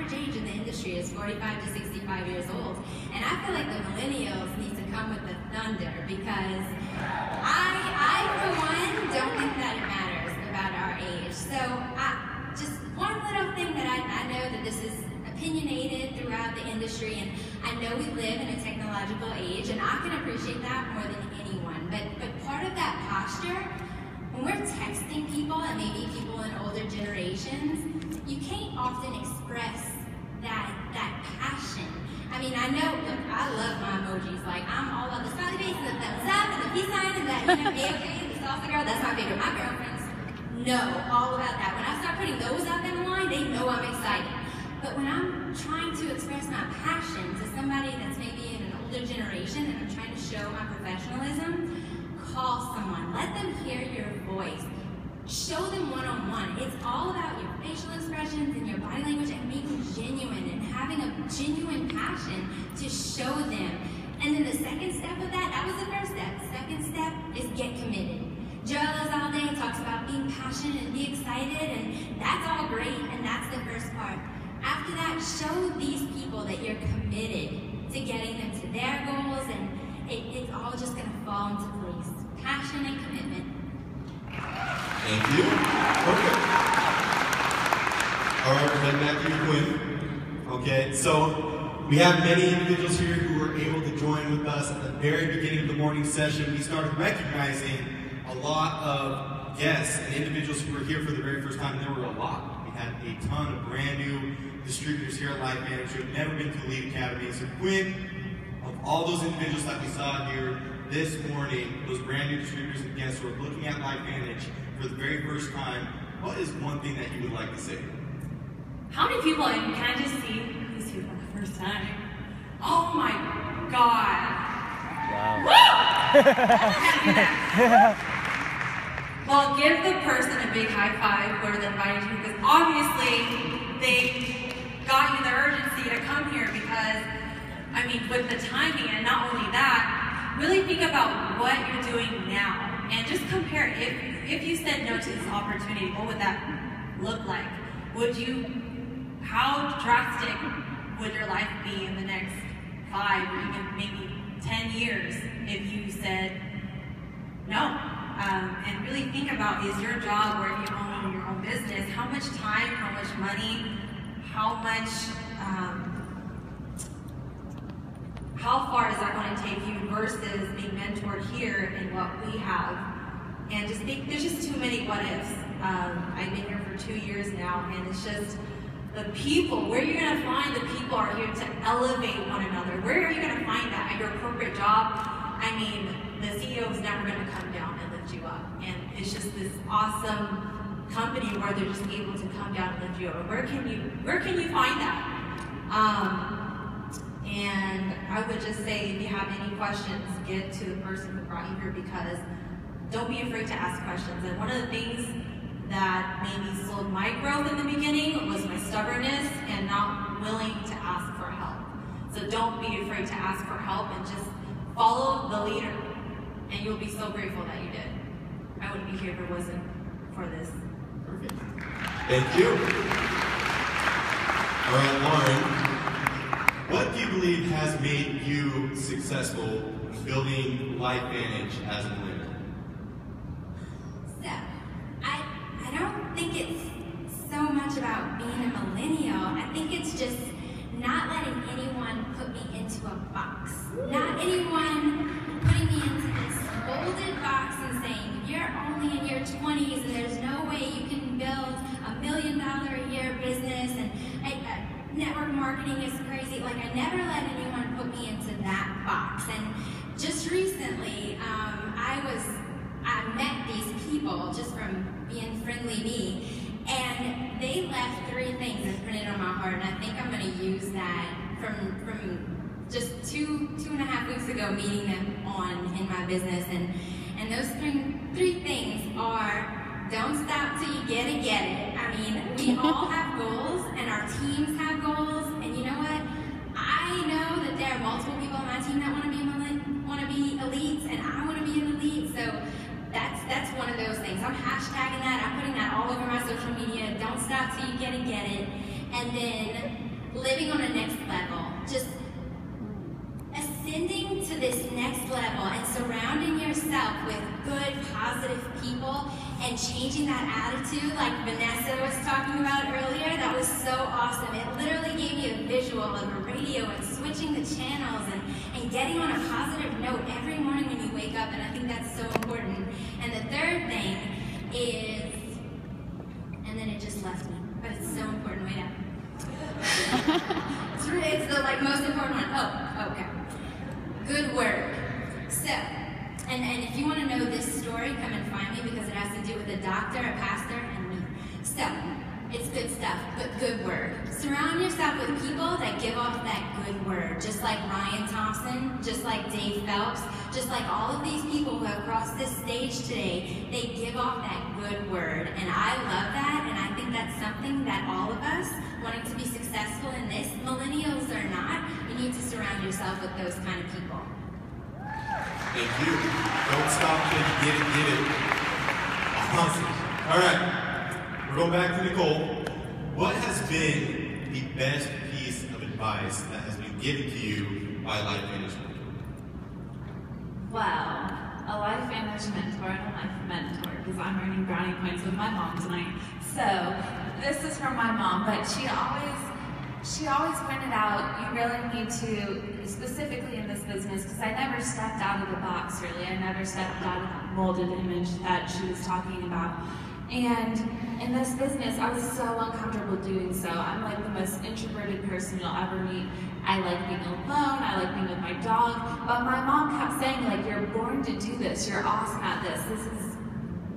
average age in the industry is 45 to 65 years old. And I feel like the millennials need to come with the thunder, because I for one, don't think that it matters about our age. So just one little thing that I know that this is opinionated throughout the industry, and I know we live in a technological age, and I can appreciate that more than anyone. But part of that posture, when we're texting people, and maybe people in older generations, you can't often express that passion. I mean, I know, look, I love my emojis. Like, I'm all about the smiley face and the thumbs up and the peace sign and that, okay, the salsa girl, that's my favorite. My girlfriends know all about that. When I start putting those up in the line, they know I'm excited. But when I'm trying to express my passion to somebody that's maybe in an older generation and I'm trying to show my professionalism, call someone. Let them hear your voice. Show them one-on-one. It's all about your facial expressions and your body language and being genuine and having a genuine passion to show them. And then the second step of that was the first step. The second step is get committed. Joel Azalde talks about being passionate and be excited, and that's all great, and that's the first part. After that, show these people that you're committed to getting them to their goals, and it's all just going to fall into place. Passion and commitment. Thank you. Perfect. All right, we're heading back to you, Quynh. Okay, so we have many individuals here who were able to join with us at the very beginning of the morning session. We started recognizing a lot of guests and individuals who were here for the very first time. There were a lot. We had a ton of brand new distributors here at Life Manage who have never been to Elite Academy. So Quynh, of all those individuals that we saw here this morning, those brand new distributors and guests who are looking at Life Manage for the very first time, what is one thing that you would like to say? How many people, and can I just see who's here for the first time? Oh my God. Wow. Woo! Can't do that. Well, give the person a big high five where they invited you, because obviously they got you the urgency to come here, because, I mean, with the timing, and not only that, really think about what you're doing now, and just compare. If you said no to this opportunity, what would that look like? How drastic would your life be in the next 5 or even maybe 10 years if you said no? And really think about, is your job, or if you own your own business, how much time, how much money, how far is that going to take you versus being mentored here in what we have? And just think, there's just too many what ifs. I've been here for 2 years now, and it's just the people. Where you're going to find the people are here to elevate one another. Where are you going to find that? At your corporate job? I mean, the CEO is never going to come down and lift you up. And it's just this awesome company where they're just able to come down and lift you up. Where can you find that? And I would just say, if you have any questions, get to the person who brought you here, because don't be afraid to ask questions. And one of the things that maybe slowed my growth in the beginning was my stubbornness and not willing to ask for help. So don't be afraid to ask for help, and just follow the leader, and you'll be so grateful that you did. I wouldn't be here if it wasn't for this. Perfect. Thank you. All right, Lauren, what do you believe has made you successful in building Life Manage as a millennial? So, I don't think it's so much about being a millennial. I think it's just not letting anyone put me into a box. Not anyone putting me into this molded box and saying, you're only in your 20s and there's no way you can build $1 million a year business, and network marketing is crazy. Like, I never let anyone put me into that box. And just recently, I met these people just from being friendly me, and they left 3 things that printed on my heart, and I think I'm going to use that from just two and a half weeks ago, meeting them in my business. And those three things are, don't stop till you get it. I mean, we all have goals, and our teams have goals, and you know what? I know that there are multiple people on my team that want to be elites, and I want to be an elite. So that's one of those things. I'm hashtagging that. I'm putting that all over my social media. Don't stop till you get it. And then living on a next level, just ascending to this next level and surrounding yourself with good, positive people and changing that attitude like Vanessa was talking about earlier. That was so awesome. It literally gave me a visual of a radio and switching the channels and getting on a positive note every morning when you wake up, and I think that's so important. And the third thing is, and then it just left me, but it's so important. Wait up. It's the most important one. Oh, okay. Good word. So, and if you want to know this story, come and find me because it has to do with a doctor, a pastor, and me. So, it's good stuff, but good word. Surround yourself with people that give off that good word, just like Ryan Thompson, just like Dave Phelps, just like all of these people who have crossed this stage today. They give off that good word, and I love that, and I think that's something that all of us wanting to be successful in this, millennials or not, you need to surround yourself with those kind of people. Thank you. Don't stop till you get it. Awesome. All right, we're going back to Nicole. What has been the best piece of advice that has been given to you by a life management? Well, a life management mentor and a life mentor, because I'm earning brownie points with my mom tonight. So this is from my mom, but she always pointed out, you really need to, specifically in this business, because I never stepped out of the box really. I never stepped out of that molded image that she was talking about. And in this business, I was so uncomfortable doing so. I'm like the most introverted person you'll ever meet. I like being alone, I like being with my dog, but my mom kept saying, like, you're born to do this, you're awesome at this, is,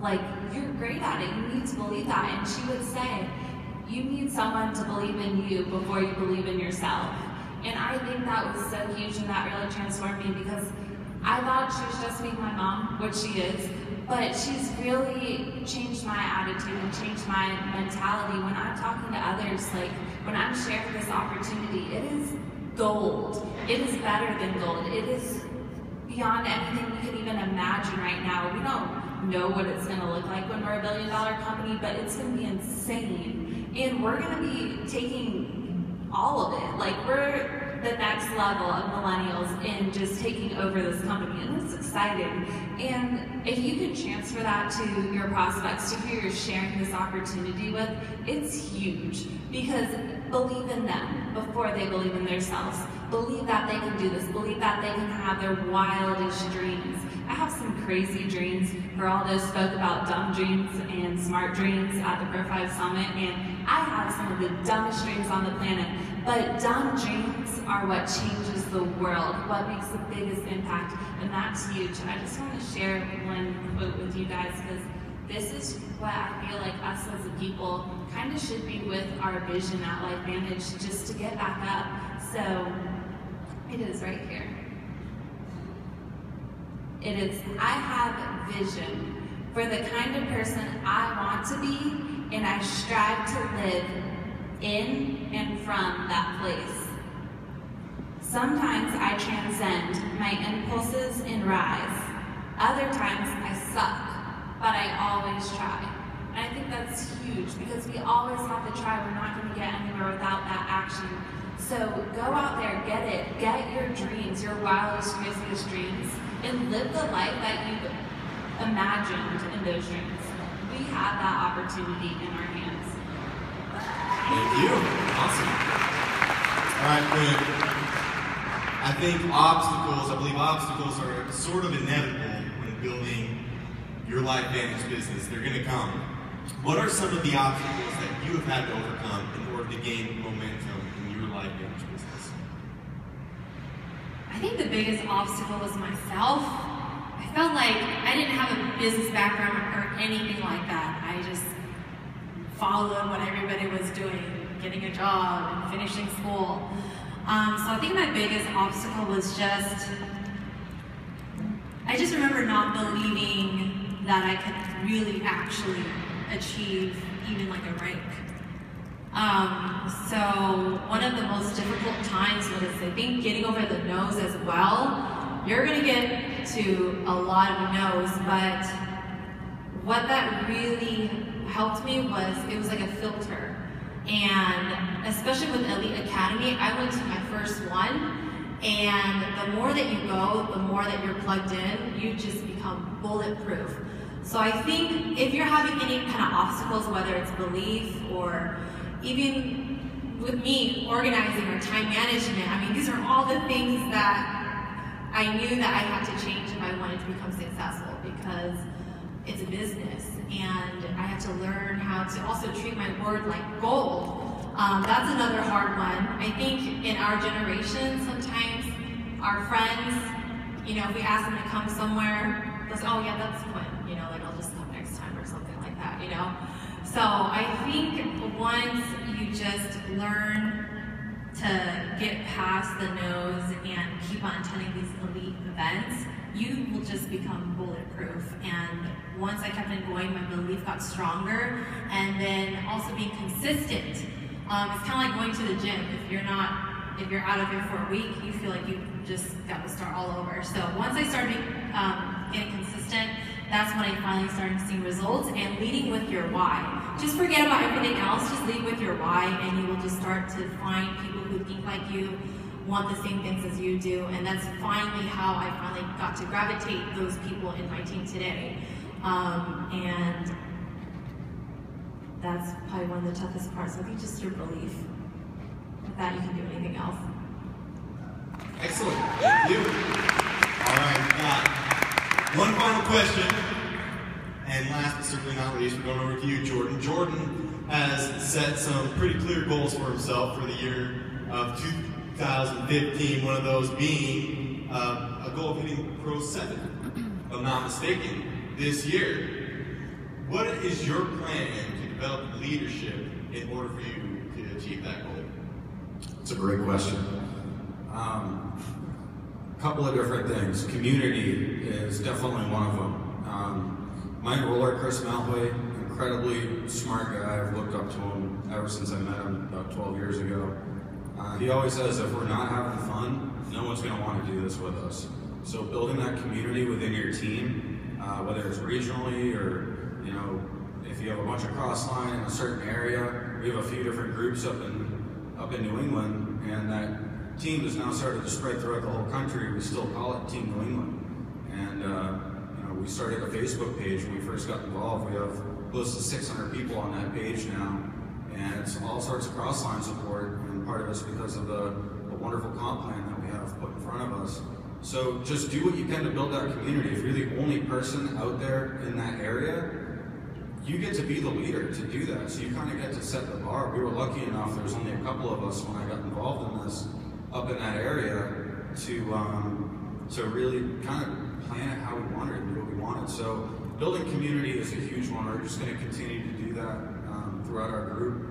like, you're great at it, you need to believe that. And she would say, you need someone to believe in you before you believe in yourself. And I think that was so huge, and that really transformed me, because I thought she was just being my mom, which she is, but she's really changed my attitude and changed my mentality. When I'm talking to others, like when I'm sharing this opportunity, it is gold. It is better than gold. It is beyond anything we could even imagine right now. We don't know what it's going to look like when we're a billion-dollar company, but it's going to be insane. And we're going to be taking all of it. Like, we're the next level of millennials in just taking over this company, and it's exciting. And if you can transfer that to your prospects, to who you're sharing this opportunity with, it's huge, because believe in them before they believe in themselves. Believe that they can do this. Believe that they can have their wildest dreams. I have some crazy dreams. Geraldo spoke about dumb dreams and smart dreams at the Pro 5 Summit, and I have some of the dumbest dreams on the planet. But dumb dreams are what changes the world, what makes the biggest impact, and that's huge. I just want to share one quote with you guys, because this is what I feel like us as a people kind of should be with our vision at Life Manage, just to get back up. So it is right here. It is, I have vision for the kind of person I want to be, and I strive to live in and from that place. Sometimes I transcend my impulses and rise. Other times I suck, but I always try. And I think that's huge, because we always have to try. We're not going to get anywhere without that action. So go out there, get it, get your dreams, your wildest, craziest dreams, and live the life that you've imagined in those dreams. We have that opportunity in our hands. Thank you. Awesome. All right, Quynh. I think I believe obstacles are sort of inevitable when building your Life Manage business. They're going to come. What are some of the obstacles that you have had to overcome in order to gain momentum in your Life Manage business? I think the biggest obstacle was myself. I felt like I didn't have a business background or anything like that. I just followed what everybody was doing, getting a job and finishing school. So I think my biggest obstacle was I just remember not believing that I could really actually achieve even like a rank. So one of the most difficult times was, I think, getting over the no's as well. You're gonna get to a lot of no's, but what that really helped me was, it was like a filter. And especially with Elite Academy, I went to my first one, and the more that you go, the more that you're plugged in, you just become bulletproof. So I think if you're having any kind of obstacles, whether it's belief or even with me, organizing or time management, I mean, these are all the things that I knew that I had to change if I wanted to become successful, because it's a business, and I had to learn how to also treat my word like gold. That's another hard one. I think in our generation, sometimes our friends, you know, if we ask them to come somewhere, they'll say, oh yeah, that's Quynh, you know, like I'll just come next time or something like that, you know? So I think once you just learn to get past the no's and keep on attending these elite events, you will just become bulletproof. And once I kept on going, my belief got stronger, and then also being consistent. It's kind of like going to the gym. If you're out of here for a week, you feel like you just got to start all over. So once I started getting consistent, that's when I finally started seeing results, and leading with your why. Just forget about everything else, just lead with your why, and you will just start to find people who think like you, want the same things as you do, and that's finally how I finally got to gravitate those people in my team today. And that's probably one of the toughest parts. I think just your belief. With that, you can do anything else. Excellent. Thank you. All right, one final question. And last but certainly not least, we're going over to you, Jordan. Jordan has set some pretty clear goals for himself for the year of 2015, one of those being a goal of hitting Pro 7, if I'm not mistaken, this year. What is your plan to develop leadership in order for you to achieve that goal? It's a great question. A couple of different things. Community is definitely one of them. My enroller, Chris Maltway, incredibly smart guy. I've looked up to him ever since I met him about 12 years ago. He always says if we're not having fun, no one's going to want to do this with us. So building that community within your team, whether it's regionally or, you know, if you have a bunch of cross-line in a certain area, we have a few different groups up in New England, and that team has now started to spread throughout the whole country. We still call it Team New England. And you know, we started a Facebook page when we first got involved. We have close to 600 people on that page now, and it's all sorts of cross-line support, and part of it's because of the wonderful comp plan that we have put in front of us. So just do what you can to build that community. If you're the only person out there in that area, you get to be the leader to do that. So you kind of get to set the bar. We were lucky enough, there was only a couple of us when I got involved in this, up in that area, to really kind of plan it how we wanted and do what we wanted. So building community is a huge one. We're just going to continue to do that throughout our group.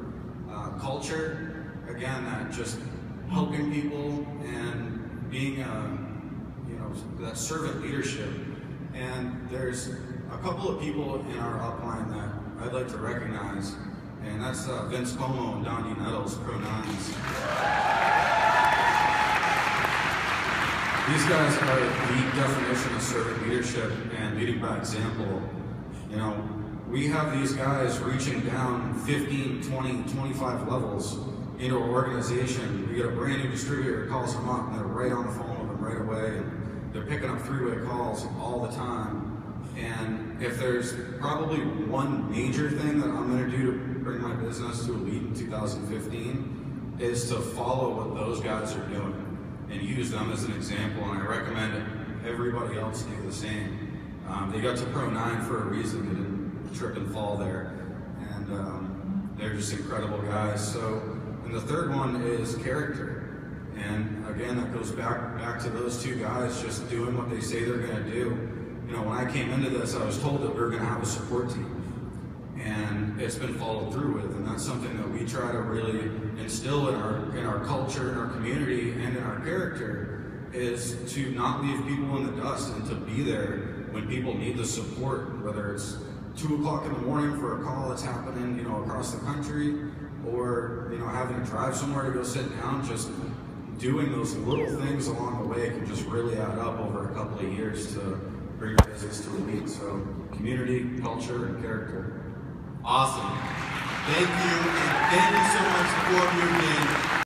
Culture, again, that just helping people and being you know, that servant leadership. And there's a couple of people in our upline that I'd like to recognize, and that's Vince Como and Donnie Nettles, Pro 9s. These guys are the definition of servant leadership and leading by example. You know, we have these guys reaching down 15, 20, 25 levels into our organization. We get a brand new distributor, calls them up, and they're right on the phone with them right away. And they're picking up three-way calls all the time. And if there's probably one major thing that I'm going to do to bring my business to a lead in 2015 is to follow what those guys are doing and use them as an example. And I recommend everybody else do the same. They got to Pro 9 for a reason. They didn't trip and fall there. And they're just incredible guys. So, and the third one is character. And again, that goes back to those two guys just doing what they say they're going to do. You know, when I came into this, I was told that we were going to have a support team. And it's been followed through with, and that's something that we try to really instill in our culture, in our community, and in our character, is to not leave people in the dust and to be there when people need the support, whether it's 2 o'clock in the morning for a call that's happening, you know, across the country, or, you know, having to drive somewhere to go sit down. Just doing those little things along the way can just really add up over a couple of years to bring your business to a lead. So community, culture, and character. Awesome. Thank you, and thank you so much, the four of you again.